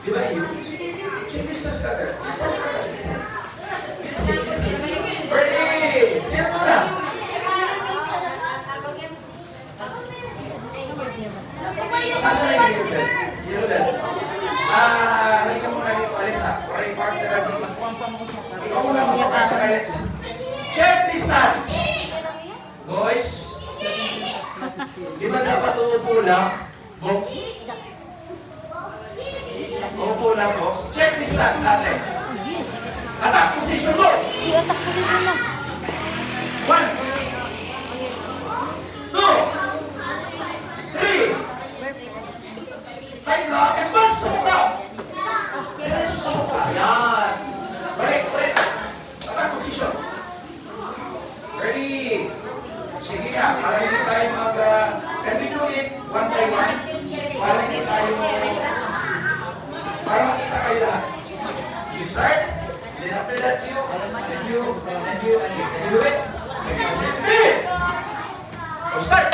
Di ba yun? Checklist na scatter. Listen, listen. Ready! Sino muna? Asa na yung yellow bell? Yellow bell. Halika muna dito, Alisa. Para yung partner na dito. Ikaw muna mag-partner, Alex. Checklist na! Boys, di ba dapat uupo lang? Uupo lang, boss. Checklist lang natin. Attack position mo! I-attack ko dito lang. 1, 2, 3, 5 lang. Advance sa mukha! Advance sa mukha. Yan. Balik, balik. Attack position. Ready? Sige nga, para hindi tayo can we do it one by one? Para hindi tayo, para makita kayo lahat. You start, then after that you, and you. Can you do it? Ready? Oh, start!